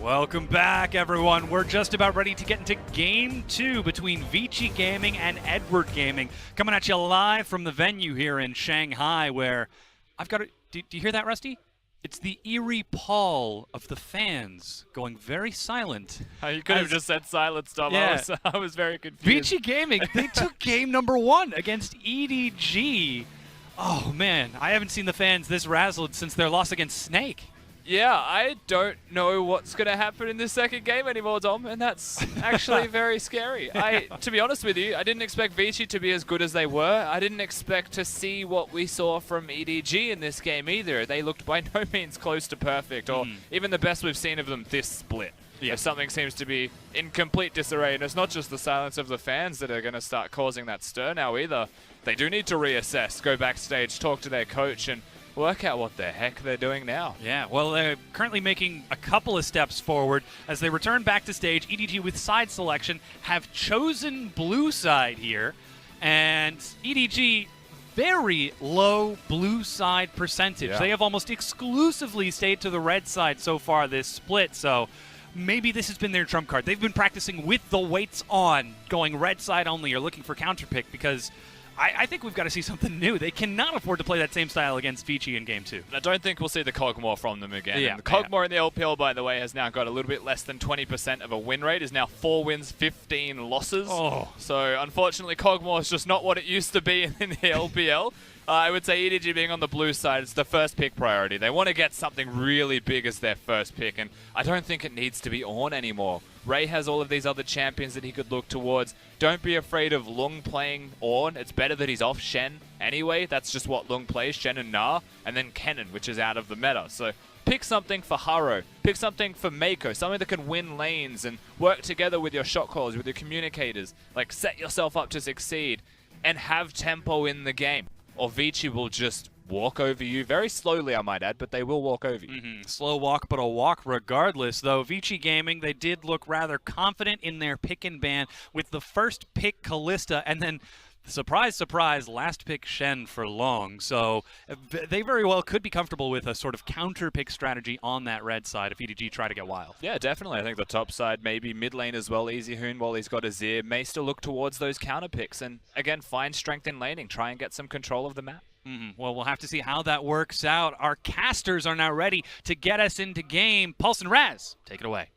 Welcome back, everyone. We're just about ready to get into Game 2 between Vici Gaming and Edward Gaming. Coming at you live from the venue here in Shanghai, where I've got do you hear that, Rusty? It's the eerie pall of the fans going very silent. You could have just said silence, Tom. Yeah. I was very confused. Vici Gaming, they took game number 1 against EDG. Oh, man. I haven't seen the fans this razzled since their loss against Snake. Yeah, I don't know what's going to happen in this second game anymore, Dom, and that's actually very scary. To be honest with you, I didn't expect Vici to be as good as they were. I didn't expect to see what we saw from EDG in this game either. They looked by no means close to perfect, or even the best we've seen of them this split. Yeah. Something seems to be in complete disarray, and it's not just the silence of the fans that are going to start causing that stir now either. They do need to reassess, go backstage, talk to their coach, and work out what the heck they're doing now. Yeah, well, they're currently making a couple of steps forward as they return back to stage. EDG with side selection have chosen blue side here, and EDG very low blue side percentage. Yeah. They have almost exclusively stayed to the red side so far this split, so maybe this has been their trump card. They've been practicing with the weights on, going red side only or looking for counterpick because I think we've got to see something new. They cannot afford to play that same style against Vici in Game 2. I don't think we'll see the Cogmore from them again. Yeah, and the Cogmore in the LPL, by the way, has now got a little bit less than 20% of a win rate. Is now 4 wins, 15 losses. Oh. So, unfortunately, Cogmore is just not what it used to be in the LPL. I would say EDG being on the blue side, it's the first pick priority. They want to get something really big as their first pick, and I don't think it needs to be Ornn anymore. Ray has all of these other champions that he could look towards. Don't be afraid of Lung playing Ornn. It's better that he's off Shen anyway. That's just what Lung plays, Shen and Na, and then Kennen, which is out of the meta. So pick something for Haro. Pick something for Mako, something that can win lanes and work together with your shot callers, with your communicators. Like, set yourself up to succeed and have tempo in the game. Or Vici will just walk over you very slowly, I might add, but they will walk over you. Slow walk, but a walk regardless, though. Vici Gaming, they did look rather confident in their pick and ban with the first pick Kalista, and then, surprise, surprise, last pick Shen for Long. So they very well could be comfortable with a sort of counter pick strategy on that red side if EDG try to get wild. Yeah, definitely. I think the top side, maybe mid lane as well. EasyHoon, while he's got Azir, may still look towards those counter picks and, again, find strength in laning. Try and get some control of the map. Well, we'll have to see how that works out. Our casters are now ready to get us into game. Pulse and Raz, take it away.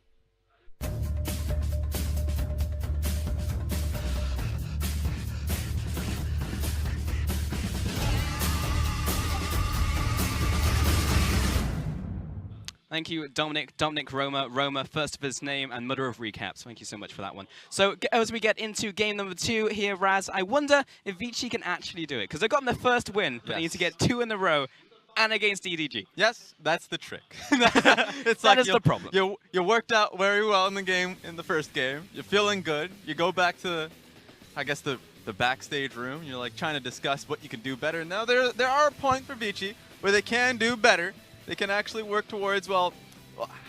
Thank you, Dominic Roma, first of his name and mother of recaps. Thank you so much for that one. So as we get into game number 2 here, Raz, I wonder if Vici can actually do it. Because they've gotten their first win, but they need to get 2 in a row and against EDG. Yes, that's the trick. It's that is the problem. You worked out very well in the game, in the first game. You're feeling good. You go back to, I guess, the backstage room. You're like trying to discuss what you can do better. Now there are points for Vici where they can do better. They can actually work towards, well,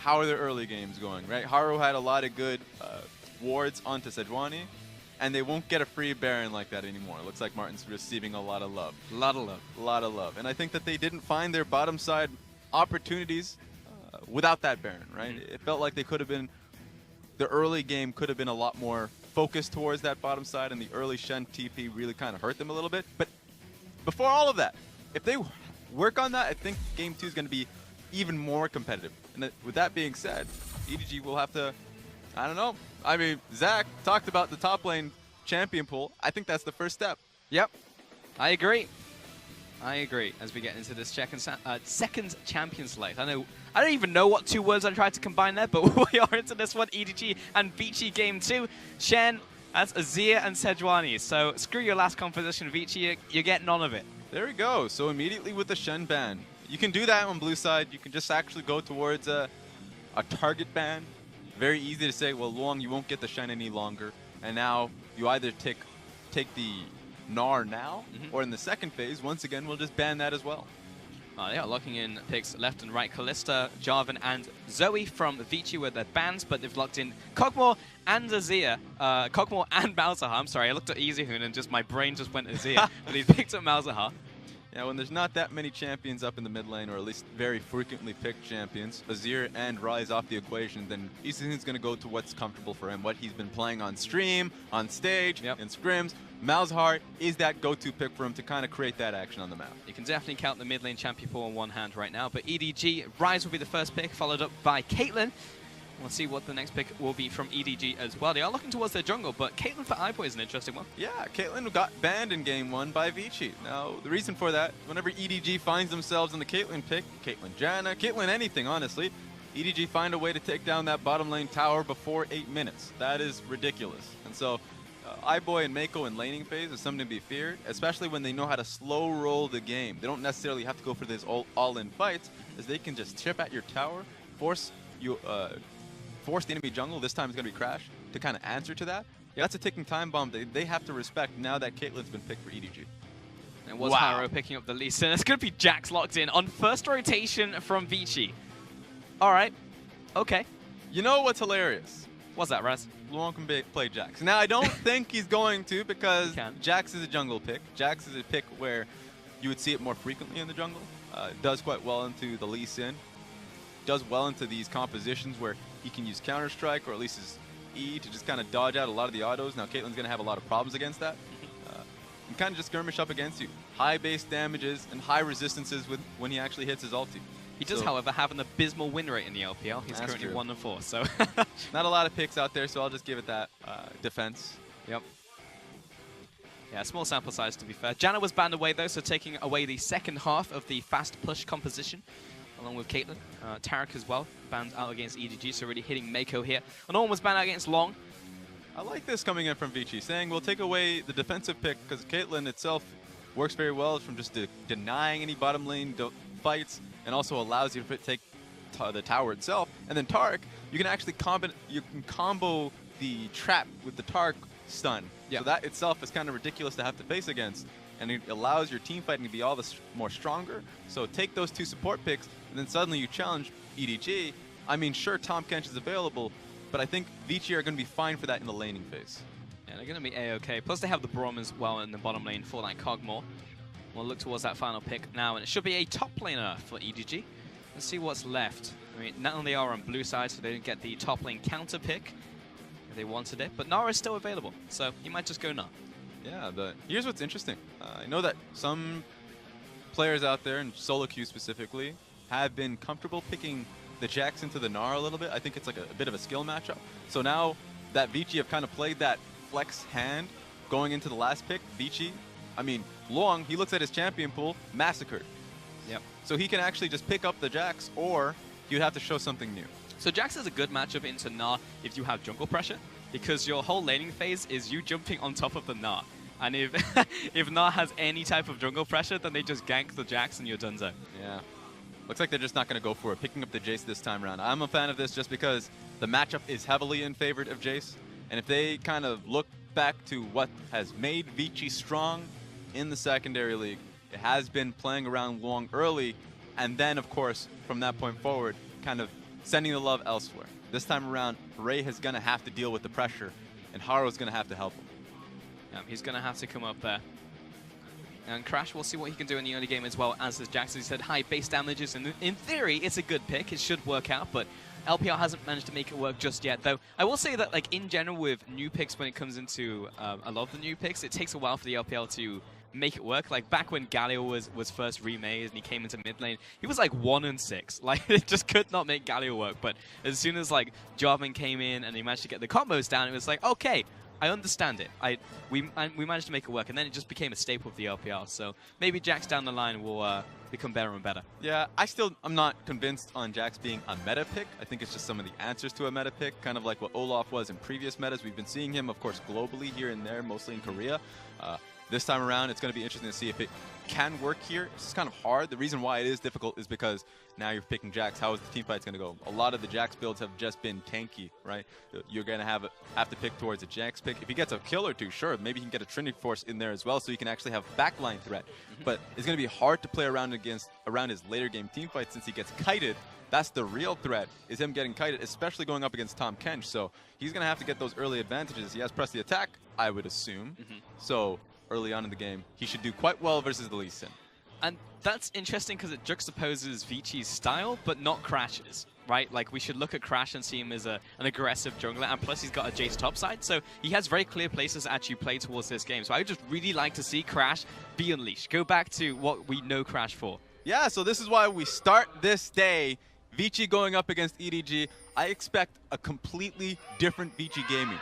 how are their early games going, right? Haru had a lot of good wards onto Sejuani, and they won't get a free Baron like that anymore. It looks like Martin's receiving a lot of love. A lot of love. A lot of love. And I think that they didn't find their bottom side opportunities without that Baron, right? It felt like they could have been, the early game could have been a lot more focused towards that bottom side, and the early Shen TP really kind of hurt them a little bit. But before all of that, if they work on that, I think game 2 is going to be even more competitive. And with that being said, EDG will have to, I don't know. I mean, Zach talked about the top lane champion pool. I think that's the first step. Yep, I agree. As we get into this second champion slate. I don't even know what 2 words I tried to combine there, but we are into this one, EDG and Vici game 2. Shen, that's Azir and Sejuani. So screw your last composition, Vici. You get none of it. There we go. So immediately with the Shen ban, you can do that on blue side. You can just actually go towards a target ban. Very easy to say, well, Luong, you won't get the Shen any longer. And now you either take the Gnar now, or in the second phase, once again, we'll just ban that as well. They are locking in picks left and right. Kalista, Jarvan, and Zoe from Vici with their bans, but they've locked in Cogmore and Azir. Cogmore and Malzahar. I'm sorry, I looked at EasyHoon and just my brain just went Azir, but he's picked up Malzahar. Yeah, when there's not that many champions up in the mid lane, or at least very frequently picked champions, Azir and Rise off the equation, then Easton's going to go to what's comfortable for him, what he's been playing on stream, on stage, in scrims. Malzahar is that go-to pick for him to kind of create that action on the map. You can definitely count the mid lane champion pool on one hand right now, but EDG, Rise will be the first pick, followed up by Caitlyn. We'll see what the next pick will be from EDG as well. They are looking towards their jungle, but Caitlyn for iBoy is an interesting one. Yeah, Caitlyn got banned in game 1 by Vici. Now, the reason for that, whenever EDG finds themselves in the Caitlyn pick, Caitlyn Janna, Caitlyn anything, honestly, EDG find a way to take down that bottom lane tower before 8 minutes. That is ridiculous. And so, iBoy and Mako in laning phase is something to be feared, especially when they know how to slow roll the game. They don't necessarily have to go for these all-in fights, as they can just chip at your tower, force the enemy jungle, this time it's going to be Crash, to kind of answer to that. Yeah, that's a ticking time bomb they have to respect now that Caitlyn's been picked for EDG. And was Haro picking up the Lee Sin. It's going to be Jax locked in on first rotation from Vici. All right. Okay. You know what's hilarious? What's that, Raz? Luong can play Jax. Now, I don't think he's going to, because Jax is a jungle pick. Jax is a pick where you would see it more frequently in the jungle. Does quite well into the Lee Sin. Does well into these compositions where he can use Counter-Strike, or at least his E, to just kind of dodge out a lot of the autos. Now, Caitlyn's going to have a lot of problems against that. And kind of just skirmish up against you. High base damages and high resistances when he actually hits his ulti. He does, however, have an abysmal win rate in the LPL. He's currently 1-4, so... Not a lot of picks out there, so I'll just give it that defense. Yep. Yeah, small sample size, to be fair. Janna was banned away, though, so taking away the second half of the fast push composition, along with Caitlyn. Tarek as well, banned out against EDG, so really hitting Mako here. And Ornn was banned out against Long. I like this coming in from Vici, saying we'll take away the defensive pick, because Caitlyn itself works very well from just denying any bottom lane fights, and also allows you to take the tower itself. And then Tarek, you can actually combo the trap with the Tarek stun. Yeah. So that itself is kind of ridiculous to have to face against. And it allows your team fighting to be all the more stronger. So take those two support picks, and then suddenly you challenge EDG. I mean, sure, Tahm Kench is available, but I think Vici are going to be fine for that in the laning phase. Yeah, they're going to be A-OK. Plus they have the Braum as well in the bottom lane for that Cogmore. We'll look towards that final pick now, and it should be a top laner for EDG. Let's see what's left. I mean, now they are on blue side, so they didn't get the top lane counter pick if they wanted it, but Nara is still available, so you might just go Nara. Yeah, but here's what's interesting. I know that some players out there, and solo queue specifically, have been comfortable picking the Jax into the Nara a little bit. I think it's like a bit of a skill matchup. So now that Vici have kind of played that flex hand going into the last pick, Vici, I mean, Long, he looks at his champion pool, massacred. Yep. So he can actually just pick up the Jax, or you'd have to show something new. So Jax is a good matchup into Gnar if you have jungle pressure, because your whole laning phase is you jumping on top of the Gnar. And if if Gnar has any type of jungle pressure, then they just gank the Jax and you're donezo. Yeah. Looks like they're just not going to go for it, picking up the Jace this time around. I'm a fan of this just because the matchup is heavily in favor of Jace. And if they kind of look back to what has made Vici strong in the secondary league, it has been playing around Long early, and then, of course, from that point forward, kind of sending the love elsewhere. This time around, Ray is going to have to deal with the pressure, and Haro's going to have to help him. Yeah, he's going to have to come up there. And Crash, we'll see what he can do in the early game as well. As Jax, he said, high base damages, and in theory, it's a good pick. It should work out, but LPL hasn't managed to make it work just yet, though. I will say that, like, in general, with new picks, when it comes into a lot of the new picks, it takes a while for the LPL to make it work. Like, back when Galio was first remade and he came into mid lane, he was like 1-6. Like, it just could not make Galio work. But as soon as, like, Jarvan came in and they managed to get the combos down, it was like, okay, I understand it. We managed to make it work, and then it just became a staple of the LPL. So maybe Jax down the line will become better and better. Yeah, I'm not convinced on Jax being a meta pick. I think it's just some of the answers to a meta pick, kind of like what Olaf was in previous metas. We've been seeing him, of course, globally here and there, mostly in Korea. This time around, it's going to be interesting to see if it can work here. It's just kind of hard. The reason why it is difficult is because now you're picking Jax. How is the team fight's going to go? A lot of the Jax builds have just been tanky, right? You're going to have to pick towards a Jax pick. If he gets a kill or two, sure, maybe he can get a Trinity Force in there as well, so he can actually have backline threat. But it's going to be hard to play around his later game team fight since he gets kited. That's the real threat, is him getting kited, especially going up against Tahm Kench. So he's going to have to get those early advantages. He has pressed the attack, I would assume. So early on in the game, he should do quite well versus the Lee Sin. And that's interesting because it juxtaposes Vici's style, but not Crash's, right? Like, we should look at Crash and see him as an aggressive jungler, and plus he's got a Jace topside, so he has very clear places to actually play towards this game. So I would just really like to see Crash be unleashed. Go back to what we know Crash for. Yeah, so this is why we start this day. Vici going up against EDG. I expect a completely different Vici gaming.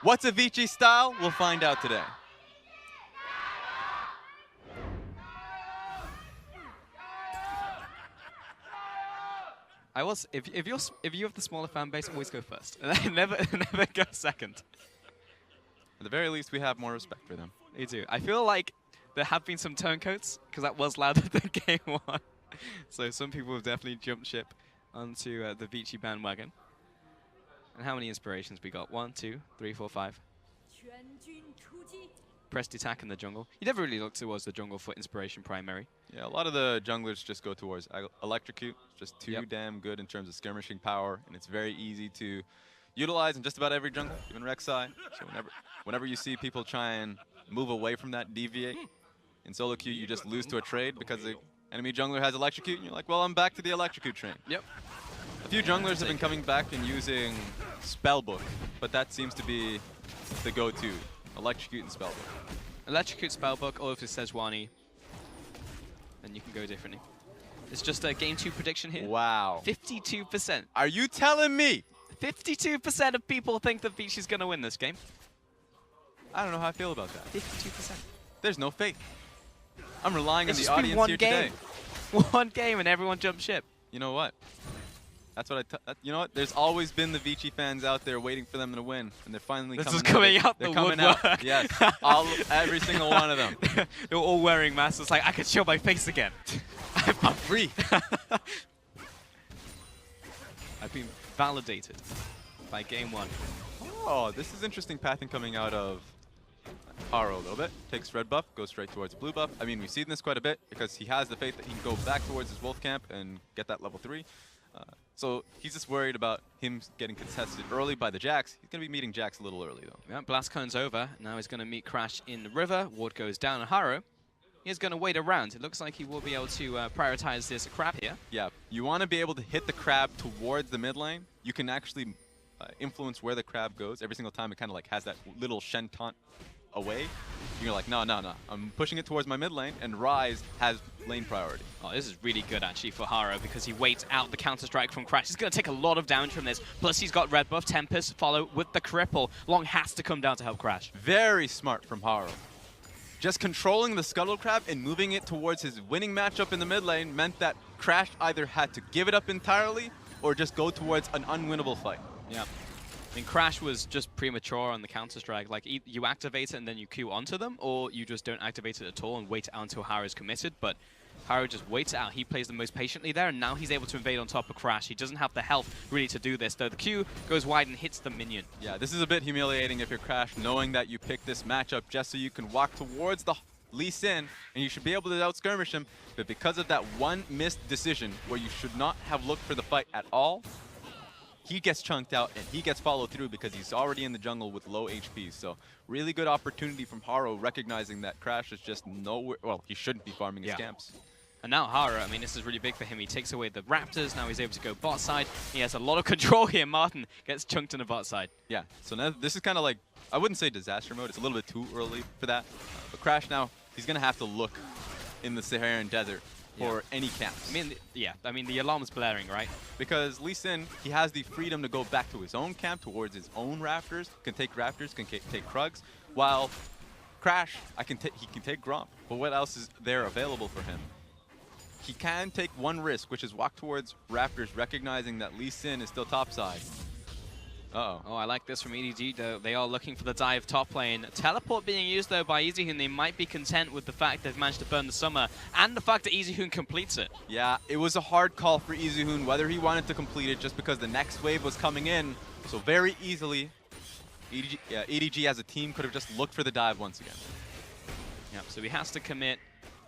What's a Vici style? We'll find out today. If you have the smaller fan base, always go first. never go second. At the very least, we have more respect for them. You do. I feel like there have been some turncoats, because that was louder than game 1. So some people have definitely jumped ship onto the Vici bandwagon. And how many inspirations we got? 1, 2, 3, 4, 5. Pressed attack in the jungle. You never really look towards the jungle for inspiration primary. Yeah, a lot of the junglers just go towards electrocute. Just too damn good in terms of skirmishing power, and it's very easy to utilize in just about every jungle, even Rek'Sai. So whenever you see people try and move away from that, deviate, in solo queue you just lose to a trade because the enemy jungler has electrocute, and you're like, well, I'm back to the electrocute train. Yep. A few junglers have been coming back and using Spellbook, but that seems to be the go-to. Electrocute and Spellbook. Electrocute, Spellbook, or if it says Wani, then you can go differently. It's just a game 2 prediction here. Wow. 52%. Are you telling me? 52% of people think that Vici's going to win this game. I don't know how I feel about that. 52%. There's no faith. I'm relying on It's the just been audience one here game. today. One game and everyone jumped ship. You know what? That's what you know what? There's always been the Vici fans out there waiting for them to win, and they're finally This coming is coming out They're the coming woodwork. out. Yes, every single one of them. They're all wearing masks. It's like, I can show my face again. I'm free. I've been validated by game 1. Oh, this is interesting pathing coming out of Haro a little bit. Takes red buff, goes straight towards blue buff. I mean, we've seen this quite a bit because he has the faith that he can go back towards his wolf camp and get that level 3. So he's just worried about him getting contested early by the Jax. He's going to be meeting Jax a little early, though. Yeah, Blast Cone's over. Now he's going to meet Crash in the river. Ward goes down on Haro. He's going to wait around. It looks like he will be able to prioritize this crab here. Yeah, you want to be able to hit the crab towards the mid lane. You can actually influence where the crab goes. Every single time it kind of like has that little Shen taunt away. You're like, no. I'm pushing it towards my mid lane, and Ryze has lane priority. Oh, this is really good, actually, for Haro, because he waits out the counter-strike from Crash. He's going to take a lot of damage from this. Plus, he's got red buff, Tempest, follow with the cripple. Long has to come down to help Crash. Very smart from Haro. Just controlling the Scuttle Crab and moving it towards his winning matchup in the mid lane meant that Crash either had to give it up entirely or just go towards an unwinnable fight. Yeah. I mean, Crash was just premature on the counter-strike. Like, you activate it and then you Q onto them, or you just don't activate it at all and wait out until Haro's committed. But Haro just waits out. He plays the most patiently there, and now he's able to invade on top of Crash. He doesn't have the health really to do this, though. The Q goes wide and hits the minion. Yeah, this is a bit humiliating if you're Crash, knowing that you picked this matchup just so you can walk towards the Lee Sin, and you should be able to out-skirmish him. But because of that one missed decision where you should not have looked for the fight at all, he gets chunked out, and he gets followed through because he's already in the jungle with low HP. So really good opportunity from Haro, recognizing that Crash is just nowhere. Well, he shouldn't be farming his camps. And now Haro, I mean, this is really big for him. He takes away the Raptors. Now he's able to go bot side. He has a lot of control here. Martin gets chunked in the bot side. Yeah, so now this is kind of like, I wouldn't say disaster mode. It's a little bit too early for that. But Crash now, he's going to have to look in the Saharan desert for any camps. I mean, the alarm's blaring, right? Because Lee Sin, he has the freedom to go back to his own camp, towards his own Raptors, can take Raptors, can take Krugs, while Crash, he can take Gromp. But what else is there available for him? He can take one risk, which is walk towards Raptors, recognizing that Lee Sin is still topside. Uh-oh. Oh, I like this from EDG, though. They are looking for the dive top lane. Teleport being used, though, by EasyHoon. They might be content with the fact they've managed to burn the summer and the fact that EasyHoon completes it. Yeah, it was a hard call for EasyHoon, whether he wanted to complete it just because the next wave was coming in. So very easily, EDG as a team could have just looked for the dive once again. Yep, so he has to commit.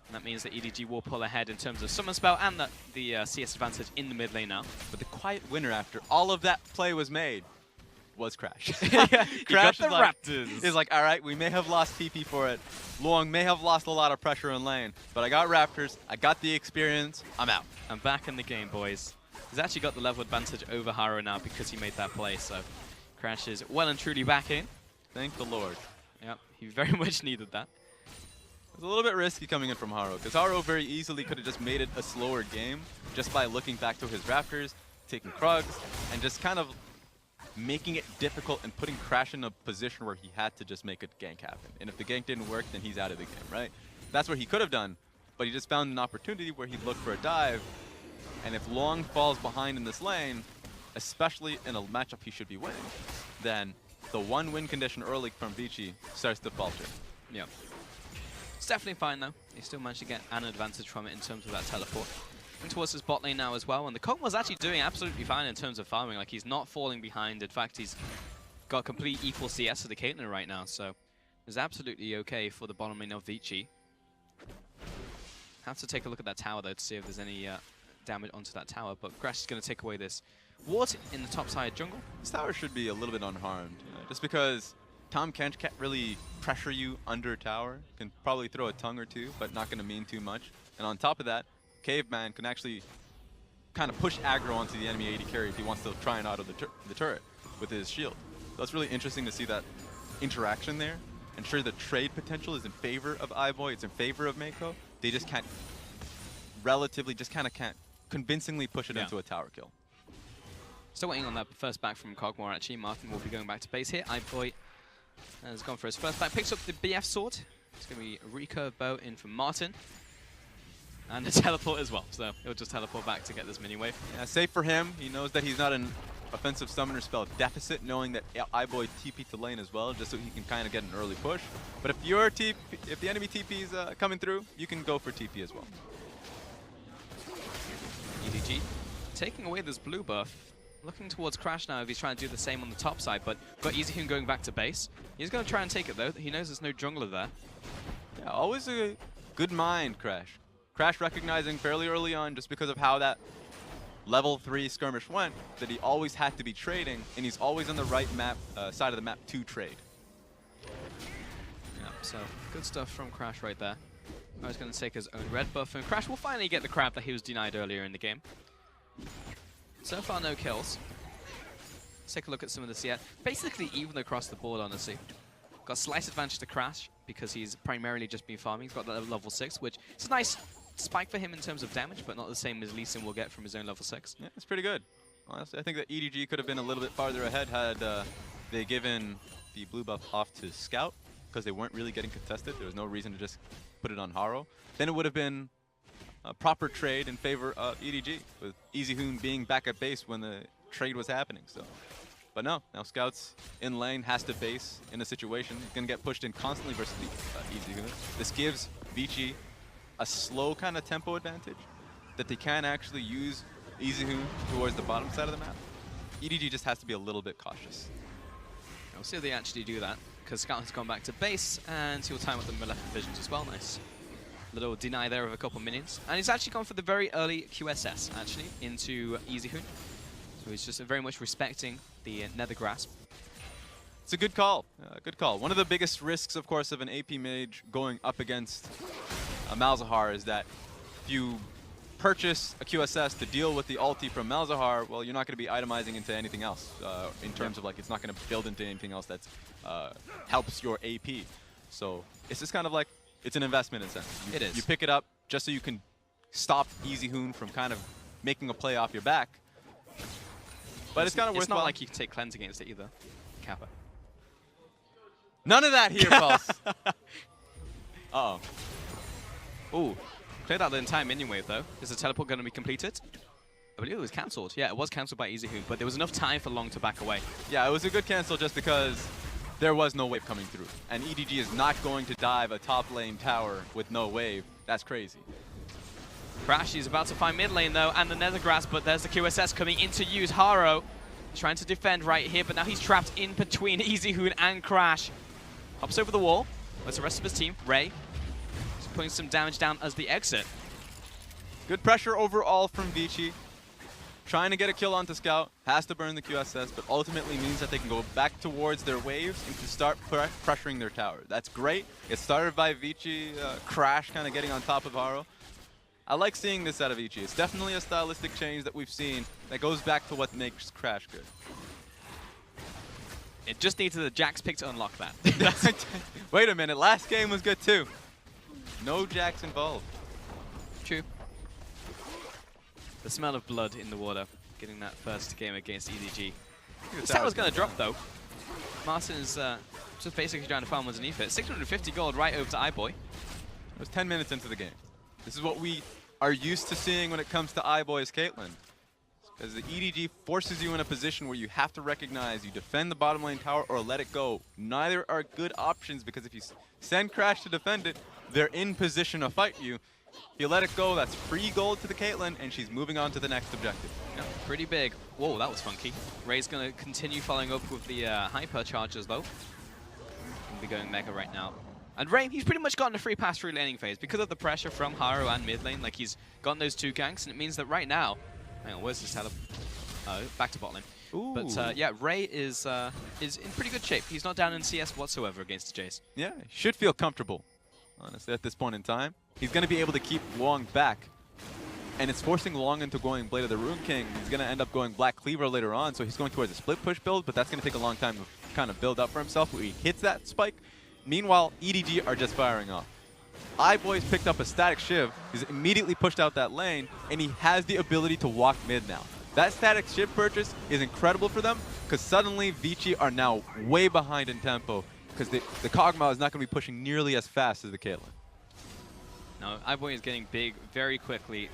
And that means that EDG will pull ahead in terms of Summon Spell and the CS advantage in the mid lane now. But the quiet winner after all of that play was made was Crash. He got Crash the is like, Raptors. is like, all right, we may have lost TP for it. Long may have lost a lot of pressure in lane, but I got Raptors. I got the experience. I'm out. I'm back in the game, boys. He's actually got the level advantage over Haro now because he made that play. So Crash is well and truly back in. Thank the Lord. Yep, he very much needed that. It was a little bit risky coming in from Haro, because Haro very easily could have just made it a slower game just by looking back to his Raptors, taking Krugs, and just kind of making it difficult and putting Crash in a position where he had to just make a gank happen. And if the gank didn't work, then he's out of the game, right? That's what he could have done, but he just found an opportunity where he'd look for a dive, and if Long falls behind in this lane, especially in a matchup he should be winning, then the one win condition early from Vici starts to falter. Yeah. It's definitely fine, though. He still managed to get an advantage from it in terms of that teleport. And towards his bot lane now as well. And the Kog'Maw's actually doing absolutely fine in terms of farming. Like, he's not falling behind. In fact, he's got complete equal CS to the Caitlyn right now. So it's absolutely okay for the bottom lane of Vici. Have to take a look at that tower, though, to see if there's any damage onto that tower. But Crash is going to take away this ward in the top side jungle. This tower should be a little bit unharmed, just because Tom Kench can't really pressure you under tower. Can probably throw a tongue or two, but not going to mean too much. And on top of that, Caveman can actually kind of push aggro onto the enemy AD carry if he wants to try and auto the turret with his shield. So it's really interesting to see that interaction there. And sure, the trade potential is in favor of iBoy, it's in favor of Mako. They just can't can't convincingly push it into a tower kill. Still waiting on that first back from Kog'Maw, actually. Martin will be going back to base here. iBoy has gone for his first back. Picks up the BF sword. It's going to be a recurve bow in from Martin. And a teleport as well. So he'll just teleport back to get this mini wave. Yeah, safe for him. He knows that he's not an offensive summoner spell deficit, knowing that iBoy TP to lane as well, just so he can kind of get an early push. But if if the enemy TP is coming through, you can go for TP as well. EDG taking away this blue buff. Looking towards Crash now if he's trying to do the same on the top side, but got EasyHoon going back to base. He's going to try and take it though. He knows there's no jungler there. Yeah, always a good mind, Crash. Crash recognizing fairly early on, just because of how that level 3 skirmish went, that he always had to be trading, and he's always on the right map side of the map to trade. Yeah, so good stuff from Crash right there. Now he's going to take his own red buff, and Crash will finally get the crab that he was denied earlier in the game. So far, no kills. Let's take a look at some of this yet. Basically even across the board, honestly. Got slight advantage to Crash because he's primarily just been farming. He's got that level 6, which is a nice spike for him in terms of damage, but not the same as Lee Sin will get from his own level 6. Yeah, it's pretty good. Honestly, I think that EDG could have been a little bit farther ahead had they given the blue buff off to Scout, because they weren't really getting contested. There was no reason to just put it on Haro. Then it would have been a proper trade in favor of EDG, with EasyHoon being back at base when the trade was happening. So, but no, now Scout's in lane, has to base in a situation. He's going to get pushed in constantly versus the EasyHoon. This gives Vici a slow kind of tempo advantage that they can actually use EasyHoon towards the bottom side of the map. EDG just has to be a little bit cautious. We'll see if they actually do that, because Scout has gone back to base, and he'll time up the Maleficent Visions as well. Nice. Little deny there of a couple minions. And he's actually gone for the very early QSS, actually, into EasyHoon. So he's just very much respecting the Nether Grasp. It's a good call. Good call. One of the biggest risks, of course, of an AP mage going up against Malzahar is that if you purchase a QSS to deal with the ulti from Malzahar, well, you're not going to be itemizing into anything else in terms of, like, it's not going to build into anything else that helps your AP. So it's just kind of like, it's an investment in a sense. It is. You pick it up just so you can stop EasyHoon from kind of making a play off your back. But it's kind of worthwhile. It's not like you can take cleanse against it either. Kappa. None of that here, Pulse. Uh-oh. Ooh. Cleared out the entire minion wave, though. Is the teleport going to be completed? I believe it was cancelled. Yeah, it was cancelled by EasyHoon, but there was enough time for Long to back away. Yeah, it was a good cancel just because there was no wave coming through. And EDG is not going to dive a top lane tower with no wave. That's crazy. Crash is about to find mid lane, though, and the Nether Grasp, but there's the QSS coming in to use Haro. Trying to defend right here, but now he's trapped in between EasyHoon and Crash. Hops over the wall. Where's the rest of his team? Ray. He's putting some damage down as the exit. Good pressure overall from Vici. trying to get a kill onto Scout, has to burn the QSS, but ultimately means that they can go back towards their waves and to start pressuring their tower. That's great. It started by Vici, Crash kind of getting on top of Haro. I like seeing this out of Vici. It's definitely a stylistic change that we've seen that goes back to what makes Crash good. It just needed the Jax pick to unlock that. Wait a minute, last game was good too. No Jax involved. True. The smell of blood in the water, getting that first game against EDG. This tower's going to drop though. Martin is just basically trying to farm underneath it. 650 gold right over to iBoy. It was 10 minutes into the game. This is what we are used to seeing when it comes to iBoy's Caitlyn. Because the EDG forces you in a position where you have to recognize you defend the bottom lane tower or let it go. Neither are good options because if you send Crash to defend it, they're in position to fight you. If you let it go, that's free gold to the Caitlyn, and she's moving on to the next objective. Yeah, pretty big. Whoa, that was funky. Ray's going to continue following up with the hyper charges though. He'll be going mega right now. And Ray, he's pretty much gotten a free pass through laning phase because of the pressure from Haro and mid lane. Like he's gotten those 2 ganks, and it means that right now, hang on, where's this tele? Back to bot lane. Ooh. But yeah, Ray is in pretty good shape. He's not down in CS whatsoever against Jace. Yeah, he should feel comfortable, honestly, at this point in time. He's going to be able to keep Long back, and it's forcing Long into going Blade of the Rune King. He's going to end up going Black Cleaver later on, so he's going towards a split push build, but that's going to take a long time to kind of build up for himself where he hits that spike. Meanwhile, EDG are just firing off. iBoy's picked up a static Shiv. He's immediately pushed out that lane, and he has the ability to walk mid now. That static Shiv purchase is incredible for them because suddenly Vici are now way behind in tempo because the Kog'Maw is not going to be pushing nearly as fast as the Caitlyn. Now, iBoy is getting big very quickly.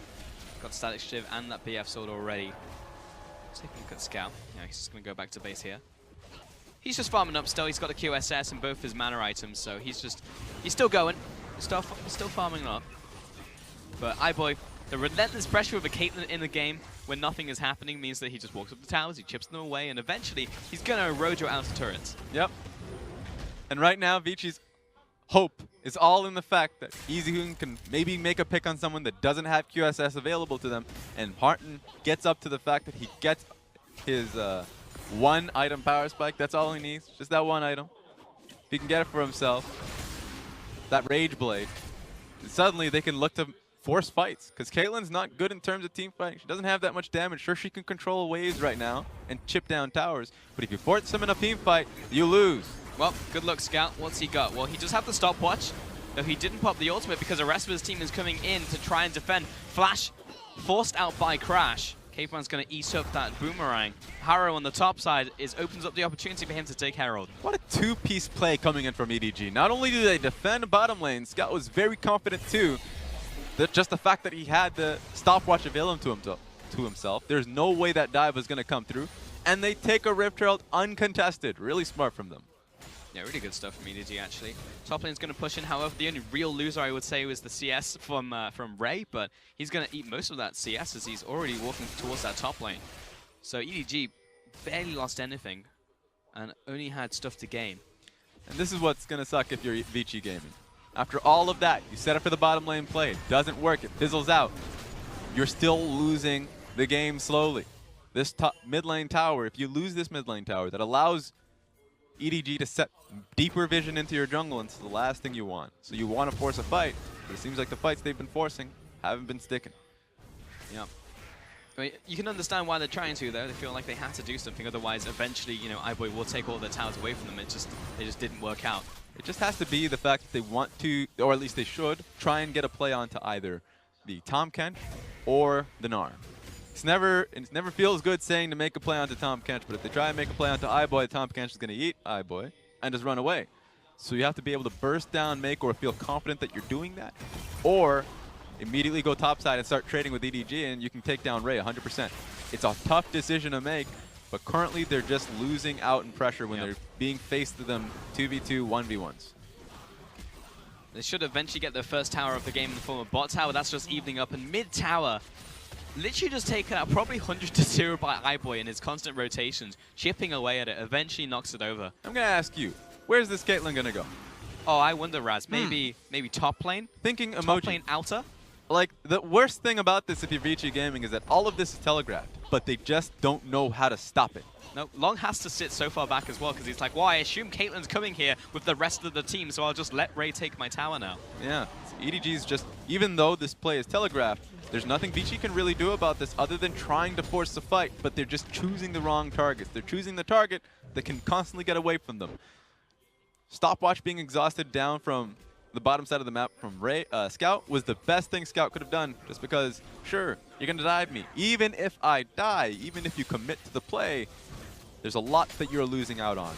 Got static Shiv and that BF sword already. Let's take a look at Scout. Yeah, he's just going to go back to base here. He's just farming up still. He's got a QSS and both his mana items, so he's still going. Still farming up. But iBoy, the relentless pressure of a Caitlyn in the game when nothing is happening means that he just walks up the towers, he chips them away, and eventually he's going to erode your outer turrets. Yep. And right now, Vici's hope is all in the fact that EasyHoon can maybe make a pick on someone that doesn't have QSS available to them, and Martin gets up to the fact that he gets his 1 item power spike. That's all he needs, just that 1 item. If he can get it for himself, that Rage Blade, suddenly they can look to force fights, because Caitlyn's not good in terms of team fighting. She doesn't have that much damage. Sure, she can control waves right now and chip down towers, but if you force them in a team fight, you lose. Well, good luck, Scout. What's he got? Well, he does have the stopwatch, though he didn't pop the ultimate because the rest of his team is coming in to try and defend. Flash forced out by Crash. Caveman's going to eat up that boomerang. Haro on the top side opens up the opportunity for him to take Herald. What a 2-piece play coming in from EDG. Not only do they defend bottom lane, Scout was very confident too. Just the fact that he had the stopwatch available to himself, there's no way that dive was going to come through. And they take a Rift Herald uncontested. Really smart from them. Yeah, really good stuff from EDG, actually. Top lane's going to push in. However, the only real loser, I would say, was the CS from Ray, but he's going to eat most of that CS as he's already walking towards that top lane. So EDG barely lost anything and only had stuff to gain. And this is what's going to suck if you're Vici gaming. After all of that, you set up for the bottom lane play. It doesn't work. It fizzles out. You're still losing the game slowly. This mid lane tower, if you lose this mid lane tower, that allows EDG to set deeper vision into your jungle, and it's the last thing you want. So you want to force a fight, but it seems like the fights they've been forcing haven't been sticking. Yeah. I mean, you can understand why they're trying to, though. They feel like they have to do something, otherwise eventually, you know, iBoy will take all their towers away from them. They just didn't work out. It just has to be the fact that they want to, or at least they should, try and get a play onto either the Tahm Kench or the Gnar. It never feels good saying to make a play onto Tahm Kench, but if they try and make a play onto iBoy, Tahm Kench is going to eat iBoy and just run away. So you have to be able to burst down, make, or feel confident that you're doing that, or immediately go topside and start trading with EDG, and you can take down Ray 100%. It's a tough decision to make, but currently they're just losing out in pressure when they're being faced to them 2v2, 1v1s. They should eventually get their first tower of the game in the form of bot tower. That's just evening up, and mid tower literally just taken out probably 100-0 by iBoy in his constant rotations, chipping away at it, eventually knocks it over. I'm going to ask you, where's this Caitlyn going to go? Oh, I wonder, Raz. Maybe top lane? Thinking emoji. Top lane outer? Like, the worst thing about this if you're Vici Gaming is that all of this is telegraphed. but they just don't know how to stop it. No, Long has to sit so far back as well because he's like, well, I assume Caitlyn's coming here with the rest of the team, so I'll just let Ray take my tower now. Yeah, EDG's just, even though this play is telegraphed, there's nothing Vici can really do about this other than trying to force the fight, but they're just choosing the wrong targets. They're choosing the target that can constantly get away from them. Stopwatch being exhausted down from the bottom side of the map from Scout was the best thing Scout could have done, just because, sure, you're going to dive me. Even if I die, even if you commit to the play, there's a lot that you're losing out on.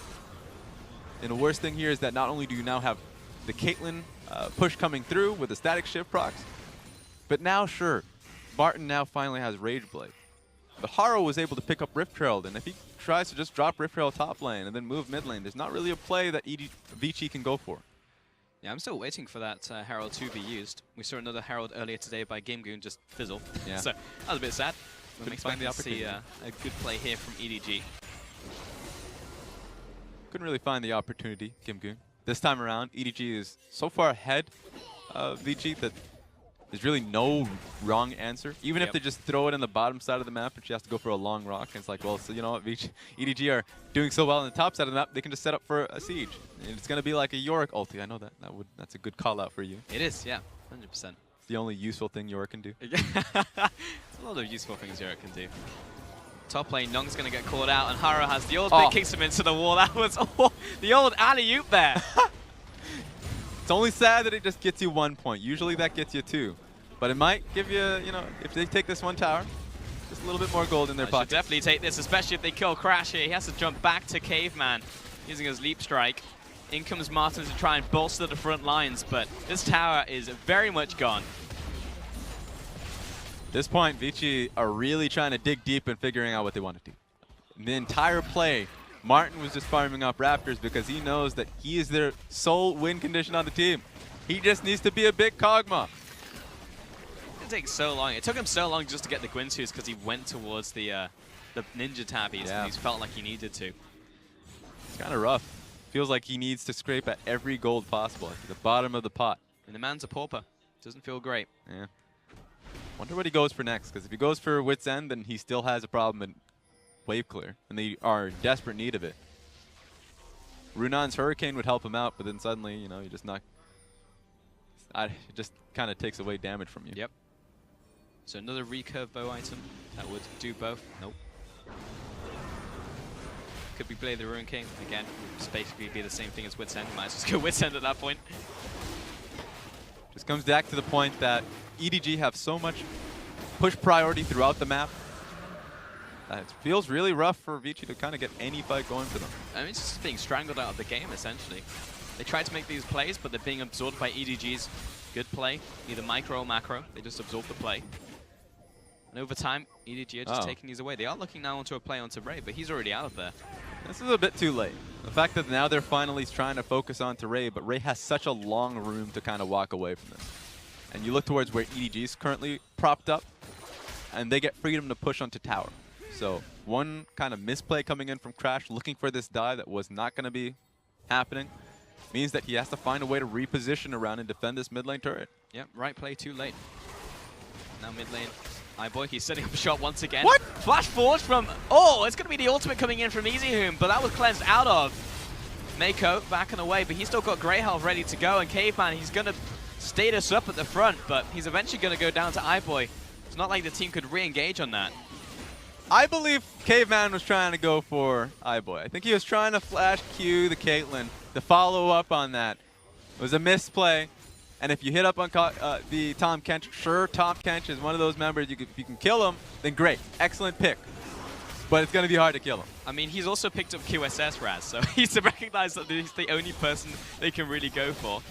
And the worst thing here is that not only do you now have the Caitlyn push coming through with the static shift procs, but now, sure, Martin now finally has Rage Blade. But Haro was able to pick up Rift Herald, and if he tries to just drop Rift Herald top lane and then move mid lane, there's not really a play that Vici can go for. Yeah, I'm still waiting for that Herald to be used. We saw another Herald earlier today by GameGoon just fizzle. Yeah. So that was a bit sad. I'm expecting the to see a good play here from EDG. Couldn't really find the opportunity, Gimgoon. This time around, EDG is so far ahead of Vici that there's really no wrong answer. Even if they just throw it in the bottom side of the map and she has to go for a long rock, and it's like, well, so you know what, Vici, EDG are doing so well on the top side of the map, they can just set up for a siege. And it's going to be like a Yorick ulti. I know that's a good call out for you. It is, yeah, 100%. It's the only useful thing Yorick can do. There's a lot of useful things Yorick can do. Top lane, Nong's going to get called out, and Haro has the ultimate, kicks him into the wall. That was the old alley-oop there. It's only sad that it just gets you 1 point. Usually that gets you 2. But it might give you, you know, if they take this one tower, just a little bit more gold in their pocket. Definitely take this, especially if they kill Crash here. He has to jump back to Caveman using his leap strike. In comes Martin to try and bolster the front lines, but this tower is very much gone. At this point, Vici are really trying to dig deep and figuring out what they want to do. In the entire play, Martin was just farming up Raptors because he knows that he is their sole win condition on the team. He just needs to be a big Kog'Maw. It takes so long. It took him so long just to get the Gwynsues because he went towards the Ninja Tabbies and he felt like he needed to. It's kind of rough. Feels like he needs to scrape at every gold possible, at the bottom of the pot. And the man's a pauper. Doesn't feel great. Yeah. Wonder what he goes for next, because if he goes for Wit's End, then he still has a problem in wave clear, and they are in desperate need of it. Runan's Hurricane would help him out, but then suddenly, you know, you just knock. It just kind of takes away damage from you. Yep. So another recurve bow item that would do both. Nope. Could we play the Ruin King? Again, just basically be the same thing as Wit's End. Might as well just go Wit's End at that point. Just comes back to the point that EDG have so much push priority throughout the map. It feels really rough for Vici to kind of get any fight going for them. I mean, it's just being strangled out of the game, essentially. They tried to make these plays, but they're being absorbed by EDG's good play, either micro or macro. They just absorb the play. And over time, EDG are just taking these away. They are looking now onto a play onto Ray, but he's already out of there. This is a bit too late. The fact that now they're finally trying to focus on to Ray, but Ray has such a long room to kind of walk away from this. And you look towards where EDG is currently propped up, and they get freedom to push onto tower. So one kind of misplay coming in from Crash, looking for this dive that was not going to be happening, means that he has to find a way to reposition around and defend this mid lane turret. Yep, right play too late. Now mid lane. iBoy, he's setting up a shot once again. What? Flash forward from... Oh, it's going to be the ultimate coming in from EasyHoom, but that was cleansed out of. Mako backing away, but he's still got Grey Health ready to go, and Caveman, he's going to stay this up at the front, but he's eventually going to go down to iBoy. It's not like the team could re-engage on that. I believe Caveman was trying to go for iBoy. I think he was trying to flash Q the Caitlyn to follow up on that. It was a misplay. And if you hit up on the Tom Kench, sure, Tom Kench is one of those members. If you can kill him, then great. Excellent pick. But it's going to be hard to kill him. I mean, he's also picked up QSS Raz, so he's recognized that he's the only person they can really go for.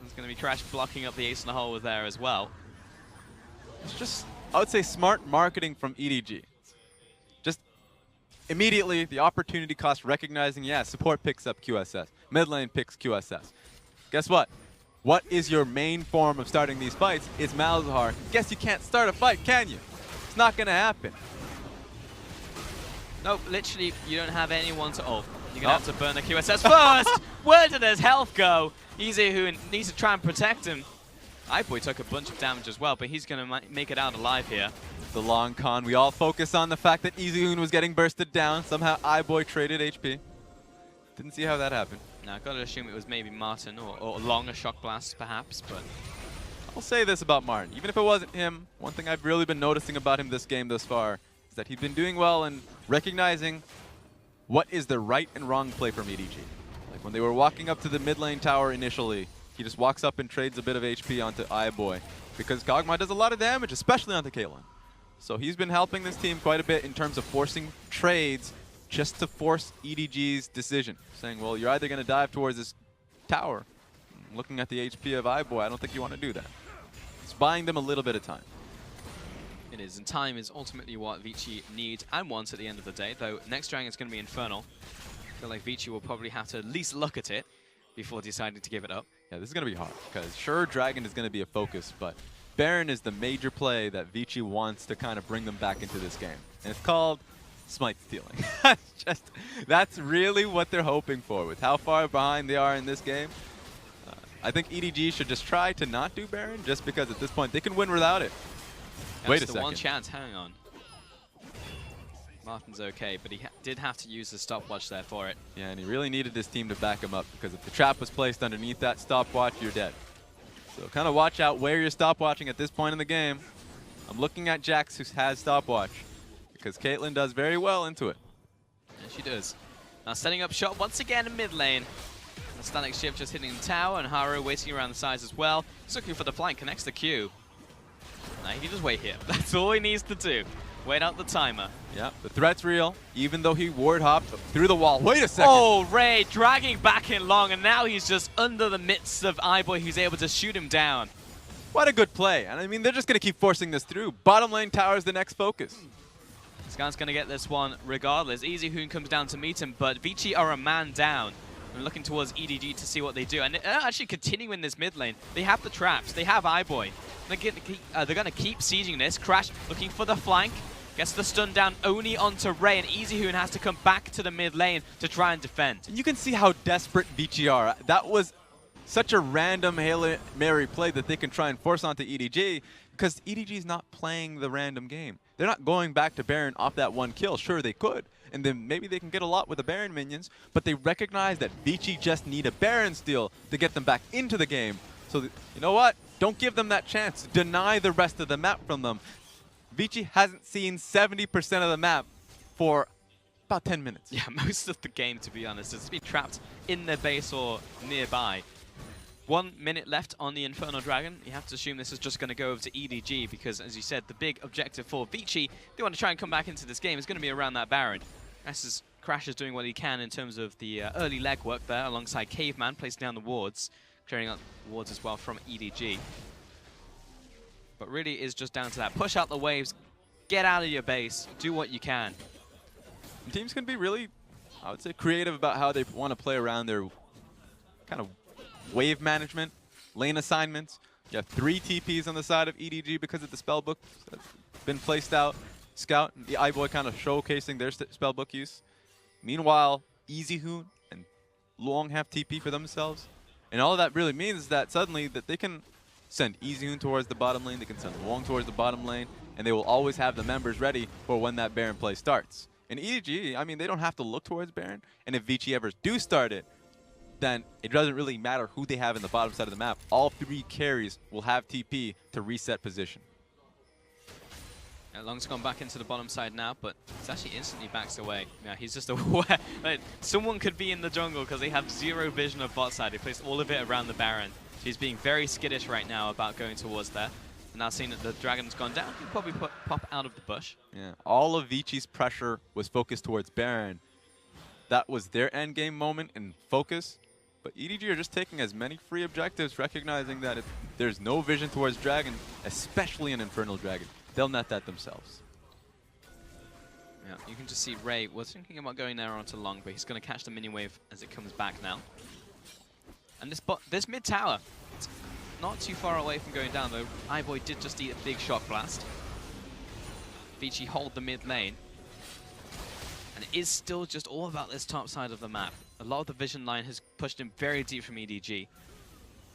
There's going to be Crash blocking up the ace in the hole there as well. It's just, I would say, smart marketing from EDG. Just immediately, the opportunity cost recognizing, yeah, support picks up QSS. Mid lane picks QSS. Guess what? What is your main form of starting these fights? It's Malzahar. Guess you can't start a fight, can you? It's not going to happen. Nope, literally, you don't have anyone to ult. You're going to have to burn the QSS first. Where did his health go? EasyHoom needs to try and protect him. iBoy took a bunch of damage as well, but he's going to make it out alive here. the long con. We all focus on the fact that EasyHoon was getting bursted down. Somehow iBoy traded HP. Didn't see how that happened. Now, I've got to assume it was maybe Martin or Long, a Shock Blast, perhaps, but... I'll say this about Martin. Even if it wasn't him, one thing I've really been noticing about him this game thus far is that he's been doing well in recognizing what is the right and wrong play from EDG. Like when they were walking up to the mid lane tower initially, he just walks up and trades a bit of HP onto iBoy because Kog'Maw does a lot of damage, especially onto Caitlyn. So he's been helping this team quite a bit in terms of forcing trades just to force EDG's decision, saying, well, you're either going to dive towards this tower. Looking at the HP of iBoy, I don't think you want to do that. It's buying them a little bit of time. It is, and time is ultimately what Vici needs and wants at the end of the day, though next dragon is going to be Infernal. I feel like Vici will probably have to at least look at it before deciding to give it up. Yeah, this is going to be hard, because sure, Dragon is going to be a focus, but Baron is the major play that Vici wants to kind of bring them back into this game. And it's called Smite Stealing. That's really what they're hoping for. With how far behind they are in this game, I think EDG should just try to not do Baron, just because at this point they can win without it. Wait a second. One chance, hang on. Martin's okay, but he did have to use the stopwatch there for it. Yeah, and he really needed his team to back him up, because if the trap was placed underneath that stopwatch, you're dead. So kind of watch out where you're stopwatching at this point in the game. I'm looking at Jax, who has stopwatch, because Caitlyn does very well into it. And she does. Now setting up shot once again in mid lane. The Static Shift just hitting the tower, and Haru waiting around the sides as well. He's looking for the flank, connects the Q. Now he can just wait here. That's all he needs to do. Wait out the timer. Yeah, the threat's real, even though he ward hopped through the wall. Wait a second. Oh, Ray dragging back in Long, and now he's just under the midst of iBoy, who's able to shoot him down. What a good play. And I mean, they're just going to keep forcing this through. Bottom lane tower is the next focus. Scan's going to get this one regardless. EasyHoon comes down to meet him, but Vici are a man down. And looking towards EDG to see what they do. And actually continuing this mid lane. They have the traps. They have iBoy. They're going to keep sieging this. Crash looking for the flank. Gets the stun down only onto Ray, and EasyHoon has to come back to the mid lane to try and defend. You can see how desperate Vici are. That was such a random Hail Mary play that they can try and force onto EDG, because EDG is not playing the random game. They're not going back to Baron off that one kill. Sure, they could, and then maybe they can get a lot with the Baron minions, but they recognize that Vici just need a Baron steal to get them back into the game. So, you know what? Don't give them that chance. Deny the rest of the map from them. Vici hasn't seen 70% of the map for about 10 minutes. Yeah, most of the game, to be honest. It's been trapped in their base or nearby. 1 minute left on the Infernal Dragon. You have to assume this is just going to go over to EDG because, as you said, the big objective for Vici, they want to try and come back into this game, is going to be around that Baron. As Crash is doing what he can in terms of the early legwork there, alongside Caveman, placing down the wards, clearing out wards as well from EDG. But really is just down to that. Push out the waves, get out of your base, do what you can. And teams can be really, I would say, creative about how they want to play around their kind of wave management, lane assignments. You have 3 TPs on the side of EDG because of the spellbook that's been placed out. Scout and the iBoy kind of showcasing their spellbook use. Meanwhile, EasyHoon and Long have TP for themselves. And all that really means is that suddenly that they can send EasyHoon towards the bottom lane, they can send Long towards the bottom lane, and they will always have the members ready for when that Baron play starts. And EDG, I mean, they don't have to look towards Baron, and if Vici ever do start it, then it doesn't really matter who they have in the bottom side of the map. All 3 carries will have TP to reset position. Long's gone back into the bottom side now, but he's actually instantly backs away. Yeah, he's just aware. Like, someone could be in the jungle because they have 0 vision of bot side. He placed all of it around the Baron. He's being very skittish right now about going towards there. And now seeing that the Dragon's gone down, he'll probably pop out of the bush. Yeah, all of Vici's pressure was focused towards Baron. That was their endgame moment and focus. But EDG are just taking as many free objectives, recognizing that if there's no vision towards Dragon, especially an Infernal Dragon, they'll net that themselves. Yeah, you can just see Ray was thinking about going there onto Long, but he's going to catch the mini wave as it comes back now. And this mid tower, it's not too far away from going down, though. iBoy did just eat a big shock blast. Vici hold the mid lane. And it is still just all about this top side of the map. A lot of the vision line has pushed him very deep from EDG.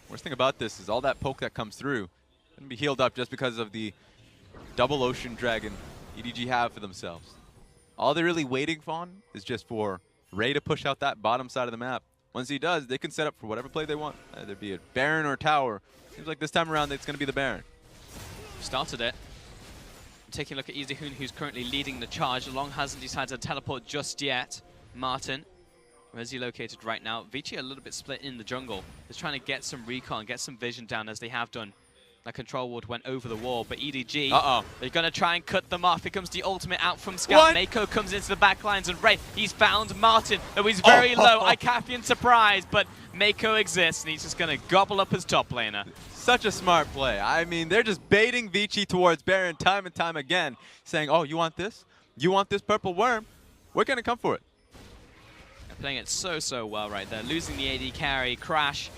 Worst thing about this is all that poke that comes through can be healed up just because of the double Ocean Dragon EDG have for themselves. All they're really waiting on is just for Ray to push out that bottom side of the map. Once he does, they can set up for whatever play they want, either be it Baron or Tower. Seems like this time around it's going to be the Baron. Started it. Taking a look at EasyHoon, who's currently leading the charge. Long hasn't decided to teleport just yet. Martin, where is he located right now? Vici a little bit split in the jungle. Is trying to get some recon, get some vision down as they have done. That control ward went over the wall, but EDG, they're going to try and cut them off. Here comes the ultimate out from Scout. Mako comes into the back lines, and Ray, he's found Martin, who is very low. Icafian surprise, but Mako exists, and he's just going to gobble up his top laner. Such a smart play. I mean, they're just baiting Vici towards Baron time and time again, saying, oh, you want this? You want this purple worm? We're going to come for it. They're playing it so well right there. Losing the AD carry, Crash.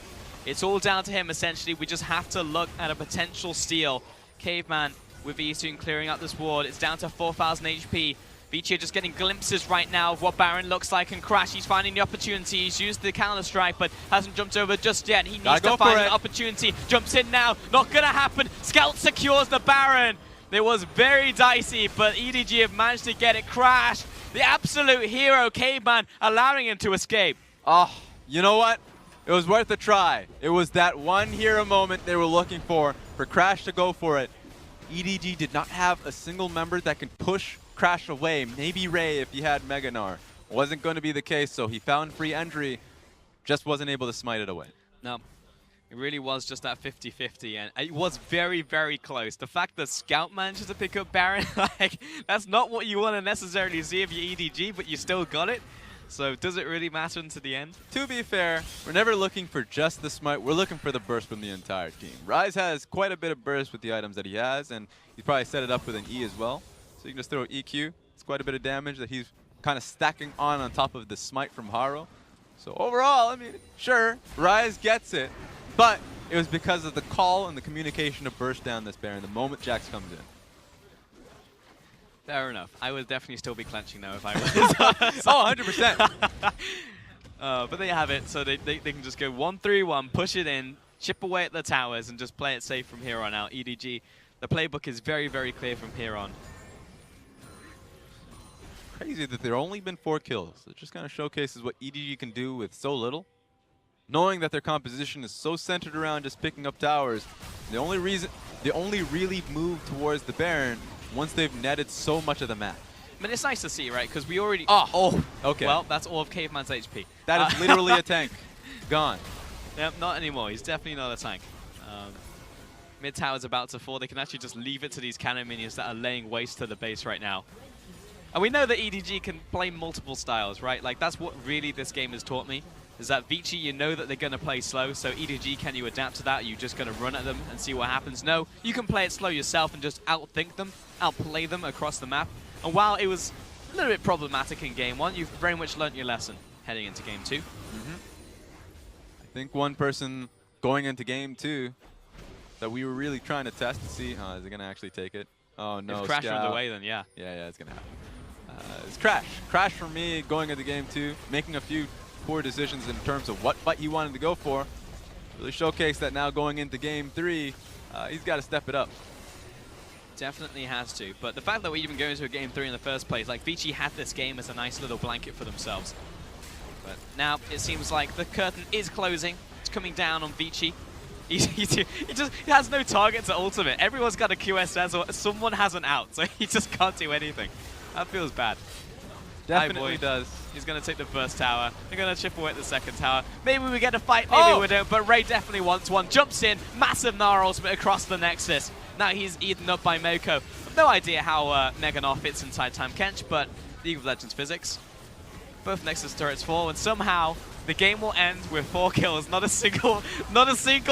It's all down to him, essentially. We just have to look at a potential steal. Caveman with Eastern clearing out this ward. It's down to 4,000 HP. Vici just getting glimpses right now of what Baron looks like, and Crash, he's finding the opportunity. He's used the counter strike, but hasn't jumped over just yet. He needs to find an opportunity. Jumps in now. Not going to happen. Scout secures the Baron. It was very dicey, but EDG have managed to get it. Crash, the absolute hero, Caveman, allowing him to escape. Oh, you know what? It was worth a try. It was that one hero moment they were looking for Crash to go for it. EDG did not have a single member that can push Crash away. Maybe Ray if he had Meganar. Wasn't going to be the case, so he found free entry, just wasn't able to smite it away. No, it really was just that 50-50, and it was very close. The fact that Scout manages to pick up Baron, like, that's not what you want to necessarily see if you're EDG, but you still got it. So does it really matter into the end? To be fair, we're never looking for just the smite. We're looking for the burst from the entire team. Rise has quite a bit of burst with the items that he has, and he's probably set it up with an E as well. So you can just throw EQ. It's quite a bit of damage that he's kind of stacking on top of the smite from Haro. So overall, I mean, sure, Rise gets it, but it was because of the call and the communication to burst down this Baron the moment Jax comes in. Fair enough. I would definitely still be clenching though if I was. Oh, 100%. But there you have it. So they can just go 1-3-1, push it in, chip away at the towers, and just play it safe from here on out. EDG, the playbook is very clear from here on. Crazy that there only been 4 kills. It just kind of showcases what EDG can do with so little. Knowing that their composition is so centered around just picking up towers, they only really move towards the Baron once they've netted so much of the map. I mean, it's nice to see, right? Because we already... Okay. Well, that's all of Caveman's HP. That is literally a tank. Gone. Yep, not anymore. He's definitely not a tank. Mid tower's about to fall. They can actually just leave it to these cannon minions that are laying waste to the base right now. And we know that EDG can play multiple styles, right? Like, that's what really this game has taught me. Is that Vici, you know that they're going to play slow, so EDG, can you adapt to that? Are you just going to run at them and see what happens? No, you can play it slow yourself and just outthink them, outplay them across the map. And while it was a little bit problematic in Game 1, you've very much learnt your lesson heading into Game 2. I think one person going into Game 2 that we were really trying to test to see, is it going to actually take it? Oh, no, If Crash are in the way, then yeah. Yeah, it's going to happen. It's Crash. Crash for me going into Game 2, making a few poor decisions in terms of what fight he wanted to go for. Really showcased that now going into Game 3, he's got to step it up. Definitely has to. But the fact that we even go into a Game 3 in the first place, like Vici had this game as a nice little blanket for themselves. But now it seems like the curtain is closing. It's coming down on Vici. He has no target to ultimate. Everyone's got a QSS or someone has an out, so he just can't do anything. That feels bad. Definitely does. He's going to take the first tower. They're going to chip away at the second tower. Maybe we get a fight, maybe we don't, but Ray definitely wants one. Jumps in, massive Nara ultimate across the Nexus. Now he's eaten up by Mako. No idea how Meganar fits inside Time Kench, but League of Legends physics. Both Nexus turrets fall, and somehow the game will end with 4 kills. Not a single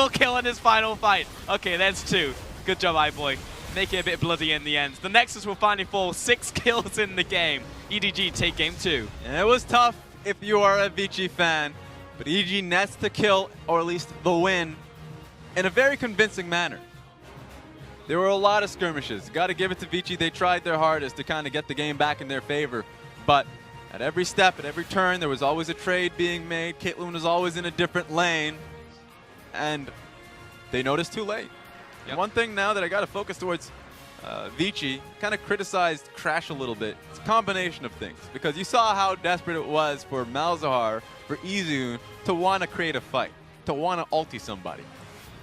kill in his final fight. Okay, there's 2. Good job, iBoy. Make it a bit bloody in the end. The Nexus will finally fall. 6 kills in the game. EDG take Game 2. And it was tough if you are a Vici fan, but EDG nets the kill, or at least the win, in a very convincing manner. There were a lot of skirmishes. Got to give it to Vici. They tried their hardest to kind of get the game back in their favor, but at every step, at every turn, there was always a trade being made. Caitlyn was always in a different lane, and they noticed too late. Yep. One thing now that I got to focus towards, Vici kind of criticized Crash a little bit. It's a combination of things, because you saw how desperate it was for Malzahar, for Izun to want to create a fight, to want to ulti somebody.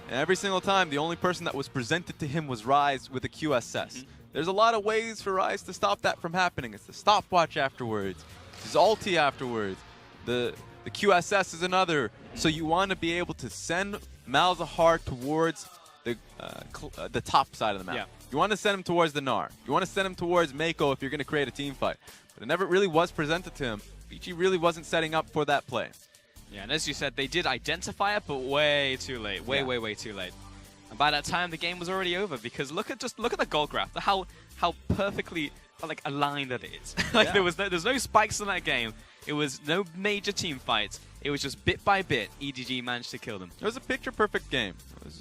And every single time, the only person that was presented to him was Ryze with a QSS. There's a lot of ways for Ryze to stop that from happening. It's the stopwatch afterwards, his ulti afterwards, the QSS is another. So you want to be able to send Malzahar towards the top side of the map. Yeah. You want to send him towards the Gnar. You want to send him towards Mako if you're going to create a team fight. But it never really was presented to him. Vici really wasn't setting up for that play. Yeah, and as you said, they did identify it, but way too late. Way too late. And by that time, the game was already over, because look at the goal graph, how perfectly like aligned that it is. Like there's no spikes in that game. It was no major team fights. It was just bit by bit, EDG managed to kill them. It was a picture-perfect game.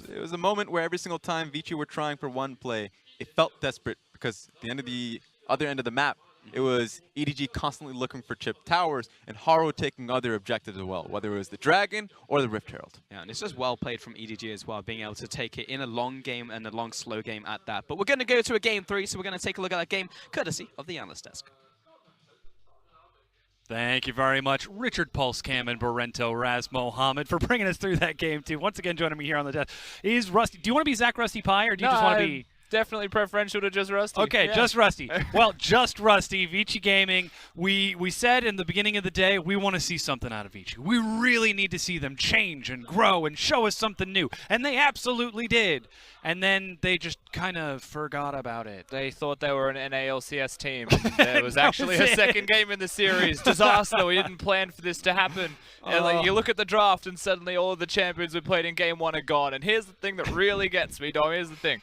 It was a moment where every single time Vici were trying for one play, it felt desperate, because at the end of the other end of the map, it was EDG constantly looking for chip towers and Haro taking other objectives as well, whether it was the Dragon or the Rift Herald. Yeah, and it's just well played from EDG as well, being able to take it in a long game and a long, slow game at that. But we're going to go to a game 3, so we're going to take a look at that game, courtesy of the analyst desk. Thank you very much, Richard Pulscam and Barento Raz Mohammed, for bringing us through that game, too. Once again, joining me here on the desk is Rusty. Do you want to be Zach Rusty Pie, or do you just want to be... Definitely preferential to just Rusty. Okay, yeah. just Rusty. Well, just Rusty, Vici Gaming. We said in the beginning of the day, we want to see something out of Vici. We really need to see them change and grow and show us something new. And they absolutely did. And then they just kind of forgot about it. They thought they were an NALCS team. There was actually a second game in the series. Disaster. We didn't plan for this to happen. And like, you look at the draft and suddenly all of the champions we played in game 1 are gone. And here's the thing that really gets me, Dom. Here's the thing.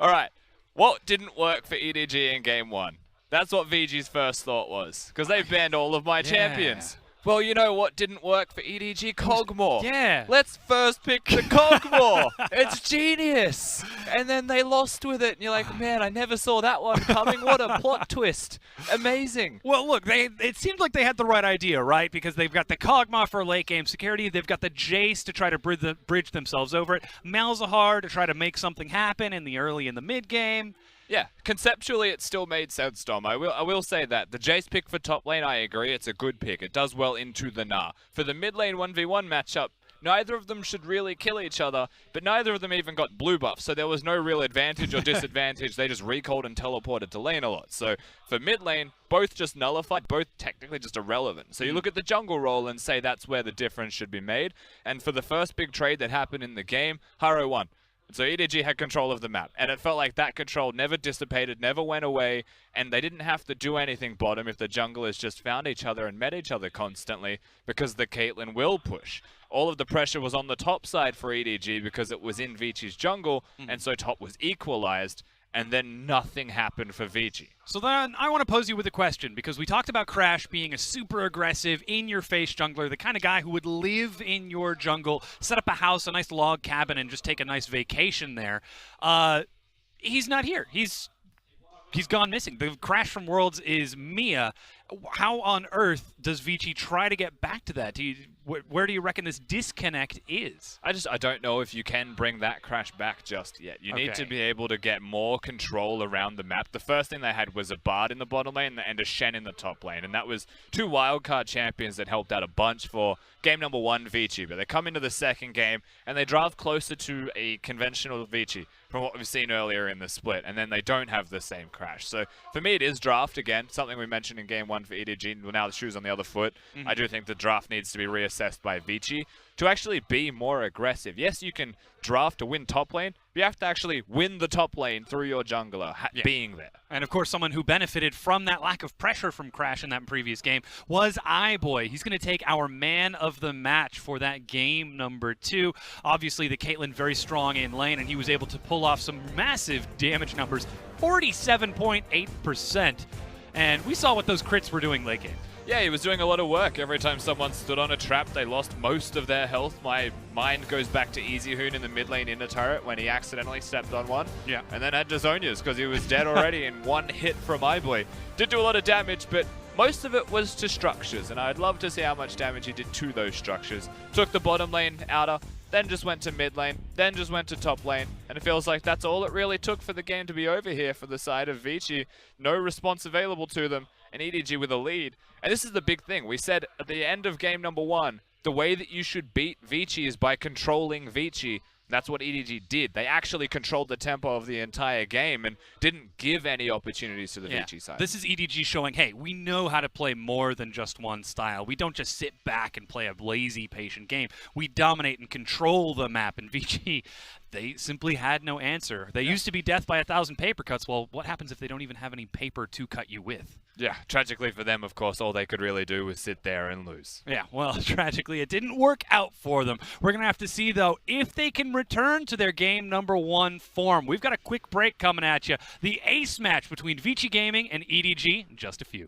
All right, what didn't work for EDG in game 1? That's what VG's first thought was, because they banned all of my champions. Well, you know what didn't work for EDG? Kog'Maw. Yeah. Let's first pick the Kog'Maw. It's genius. And then they lost with it, and you're like, man, I never saw that one coming. What a plot twist. Amazing. Well, look, it seemed like they had the right idea, right? Because they've got the Kog'Maw for late game security. They've got the Jace to try to bridge themselves over it. Malzahar to try to make something happen in the early and the mid game. Yeah, conceptually it still made sense, Dom. I will say that. The Jace pick for top lane, I agree, it's a good pick. It does well into the Gnar. For the mid lane 1v1 matchup, neither of them should really kill each other, but neither of them even got blue buff, so there was no real advantage or disadvantage. They just recalled and teleported to lane a lot. So for mid lane, both just nullified, both technically just irrelevant. So you look at the jungle role and say that's where the difference should be made. And for the first big trade that happened in the game, Haro won. So EDG had control of the map, and it felt like that control never dissipated, never went away, and they didn't have to do anything bottom if the junglers just found each other and met each other constantly, because the Caitlyn will push. All of the pressure was on the top side for EDG because it was in Vici's jungle, and so top was equalized, and then nothing happened for Vici. So then I want to pose you with a question, because we talked about Crash being a super aggressive, in-your-face jungler, the kind of guy who would live in your jungle, set up a house, a nice log cabin, and just take a nice vacation there. He's not here. He's gone missing. The Crash from Worlds is Mia. How on earth does Vici try to get back to that? Where do you reckon this disconnect is? I don't know if you can bring that Crash back just yet. You need to be able to get more control around the map. The first thing they had was a Bard in the bottom lane and a Shen in the top lane, and that was 2 wildcard champions that helped out a bunch for game number 1 Vici. But they come into the second game and they drive closer to a conventional Vici from what we've seen earlier in the split, and then they don't have the same Crash. So for me, it is draft again, something we mentioned in game 1 for EDG. Well, now the shoe's on the other foot. I do think the draft needs to be reassessed by Vici to actually be more aggressive. Yes, you can draft to win top lane, but you have to actually win the top lane through your jungler being there. And of course, someone who benefited from that lack of pressure from Crash in that previous game was iBoy. He's going to take our man of the match for that game number 2. Obviously, the Caitlyn very strong in lane, and he was able to pull off some massive damage numbers, 47.8%. And we saw what those crits were doing late game. Yeah, he was doing a lot of work. Every time someone stood on a trap, they lost most of their health. My mind goes back to EasyHoon in the mid lane inner turret when he accidentally stepped on one. Yeah. And then had Dazonia's because he was dead already in one hit from iBoy. Did do a lot of damage, but most of it was to structures, and I'd love to see how much damage he did to those structures. Took the bottom lane outer, then just went to mid lane, then just went to top lane, and it feels like that's all it really took for the game to be over here for the side of Vici. No response available to them, and EDG with a lead. And this is the big thing. We said at the end of game number 1, the way that you should beat Vici is by controlling Vici. That's what EDG did. They actually controlled the tempo of the entire game and didn't give any opportunities to the Vici side. This is EDG showing, hey, we know how to play more than just one style. We don't just sit back and play a lazy, patient game. We dominate and control the map. And Vici, they simply had no answer. They used to be death by 1,000 paper cuts. Well, what happens if they don't even have any paper to cut you with? Yeah, tragically for them, of course, all they could really do was sit there and lose. Yeah, well, tragically, it didn't work out for them. We're going to have to see, though, if they can return to their game number 1 form. We've got a quick break coming at you. The ace match between Vici Gaming and EDG in just a few.